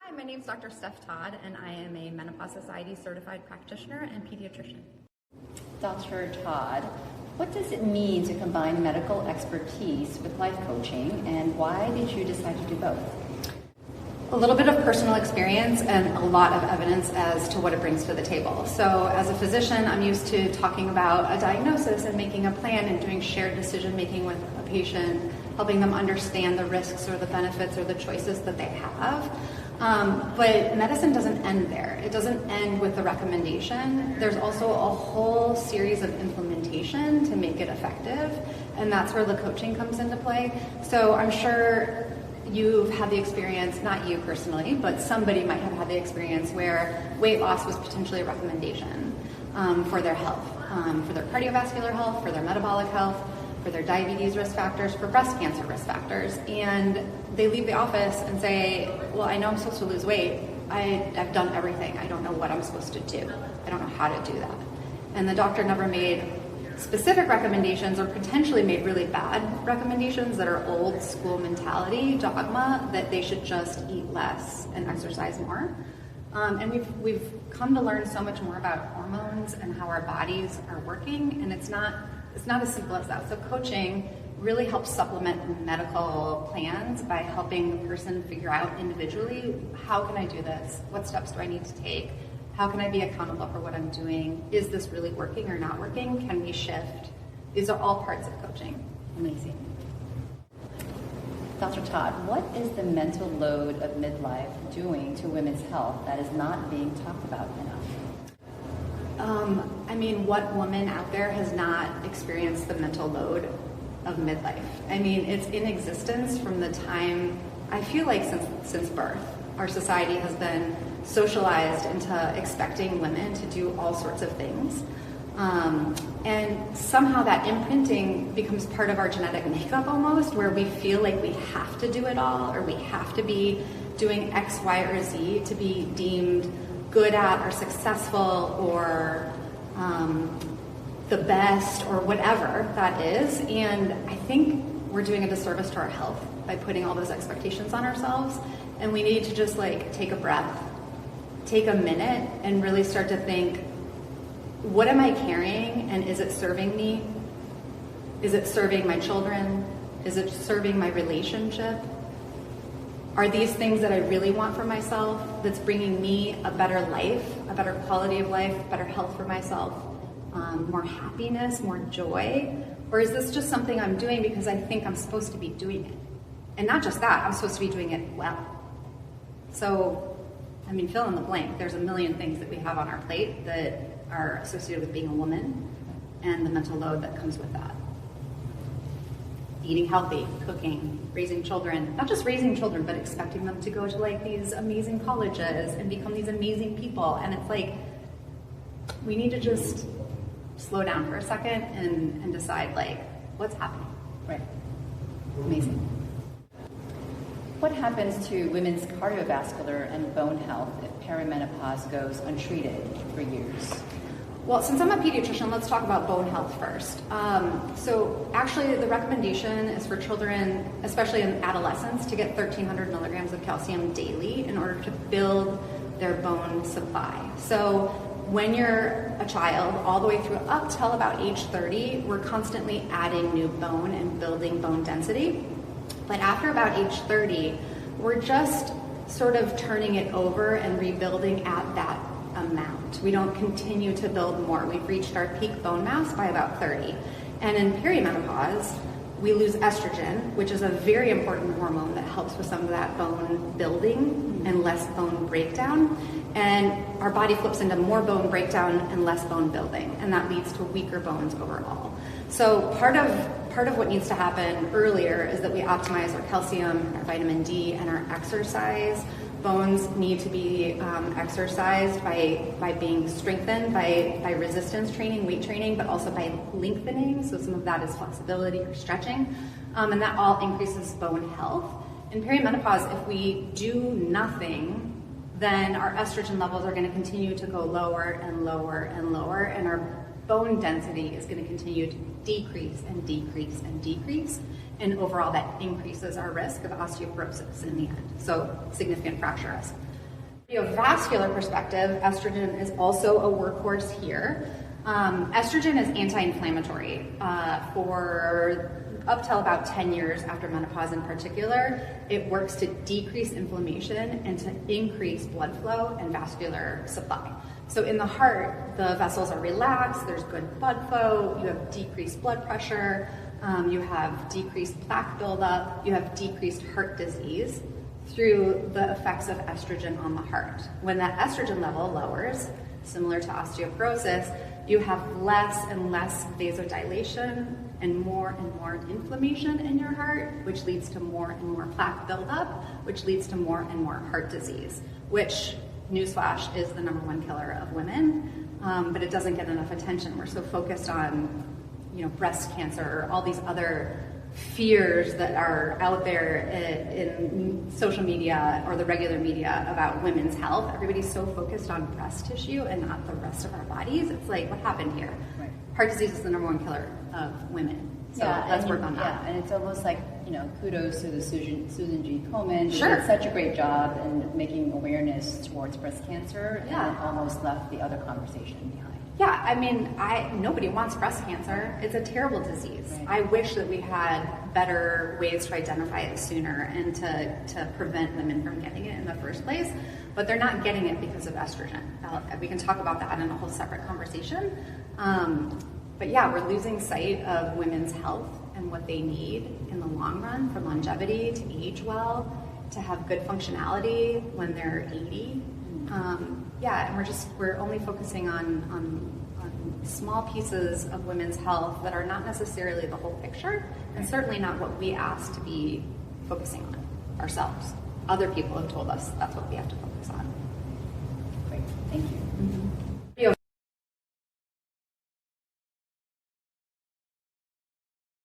Hi, my name is Dr. Steph Todd, and I am a Menopause Society certified practitioner and pediatrician. Dr. Todd, what does it mean to combine medical expertise with life coaching, and why did you decide to do both? A little bit of personal experience and a lot of evidence as to what it brings to the table. So as a physician, I'm used to talking about a diagnosis and making a plan and doing shared decision making with a patient, helping them understand the risks or the benefits or the choices that they have. But medicine doesn't end there. It doesn't end with the recommendation. There's also a whole series of implementation to make it effective, and that's where the coaching comes into play. So I'm sure you've had the experience, not you personally, but somebody might have had the experience where weight loss was potentially a recommendation for their health, for their cardiovascular health, for their metabolic health, for their diabetes risk factors, for breast cancer risk factors, and they leave the office and say, well, I know I'm supposed to lose weight. I've done everything. I don't know what I'm supposed to do. I don't know how to do that. And the doctor never made specific recommendations or potentially made really bad recommendations that are old school mentality, dogma, that they should just eat less and exercise more. And we've come to learn so much more about hormones and how our bodies are working, and it's not as simple as that. So coaching really helps supplement medical plans by helping the person figure out individually, how can I do this? What steps do I need to take? How can I be accountable for what I'm doing? Is this really working or not working? Can we shift? These are all parts of coaching. Amazing. Dr. Todd, what is the mental load of midlife doing to women's health that is not being talked about enough? What woman out there has not experienced the mental load of midlife? It's in existence from the time, I feel like since birth. Our society has been socialized into expecting women to do all sorts of things. And somehow that imprinting becomes part of our genetic makeup almost, where we feel like we have to do it all, or we have to be doing X, Y, or Z to be deemed good at or successful or the best or whatever that is. And I think we're doing a disservice to our health by putting all those expectations on ourselves. And we need to just take a breath, take a minute, and really start to think, what am I carrying, and is it serving me? Is it serving my children? Is it serving my relationship? Are these things that I really want for myself, that's bringing me a better life, a better quality of life, better health for myself, more happiness, more joy? Or is this just something I'm doing because I think I'm supposed to be doing it? And not just that, I'm supposed to be doing it well. So, fill in the blank. There's a million things that we have on our plate that are associated with being a woman and the mental load that comes with that. Eating healthy, cooking, raising children, not just raising children, but expecting them to go to these amazing colleges and become these amazing people. And it's we need to just slow down for a second and decide what's happening. Right. Amazing. What happens to women's cardiovascular and bone health if perimenopause goes untreated for years? Well, since I'm a pediatrician, let's talk about bone health first. So actually the recommendation is for children, especially in adolescents, to get 1,300 milligrams of calcium daily in order to build their bone supply. So when you're a child, all the way through up till about age 30, we're constantly adding new bone and building bone density. But after about age 30, we're just sort of turning it over and rebuilding at that amount. We don't continue to build more. We've reached our peak bone mass by about 30. And in perimenopause, we lose estrogen, which is a very important hormone that helps with some of that bone building and less bone breakdown. And our body flips into more bone breakdown and less bone building, and that leads to weaker bones overall. So part of what needs to happen earlier is that we optimize our calcium, our vitamin D, and our exercise. Bones need to be exercised by being strengthened, by resistance training, weight training, but also by lengthening. So some of that is flexibility or stretching. And that all increases bone health. In perimenopause, if we do nothing, then our estrogen levels are going to continue to go lower and lower and lower, and our bone density is going to continue to decrease and decrease and decrease. And overall, that increases our risk of osteoporosis in the end. So significant fracture risk. From a vascular perspective, estrogen is also a workhorse here. Estrogen is anti-inflammatory for up till about 10 years after menopause in particular. It works to decrease inflammation and to increase blood flow and vascular supply. So in the heart, the vessels are relaxed, there's good blood flow, you have decreased blood pressure, you have decreased plaque buildup, you have decreased heart disease through the effects of estrogen on the heart. When that estrogen level lowers, similar to osteoporosis, you have less and less vasodilation and more inflammation in your heart, which leads to more and more plaque buildup, which leads to more and more heart disease, which, newsflash, is the #1 killer of women, but it doesn't get enough attention. We're so focused on, breast cancer or all these other fears that are out there in social media or the regular media about women's health. Everybody's so focused on breast tissue and not the rest of our bodies. It's like, what happened here? Right. Heart disease is the #1 killer of women. So let's work on that. Yeah, and it's almost like, kudos to the Susan G. Komen. She Sure. did such a great job in making awareness towards breast cancer, and it almost left the other conversation behind. Yeah, I mean, nobody wants breast cancer. It's a terrible disease. Right. I wish that we had better ways to identify it sooner and to prevent women from getting it in the first place, but they're not getting it because of estrogen. We can talk about that in a whole separate conversation. But yeah, we're losing sight of women's health and what they need in the long run for longevity, to age well, to have good functionality when they're 80. And we're only focusing on small pieces of women's health that are not necessarily the whole picture, and certainly not what we asked to be focusing on ourselves. Other people have told us that's what we have to focus on.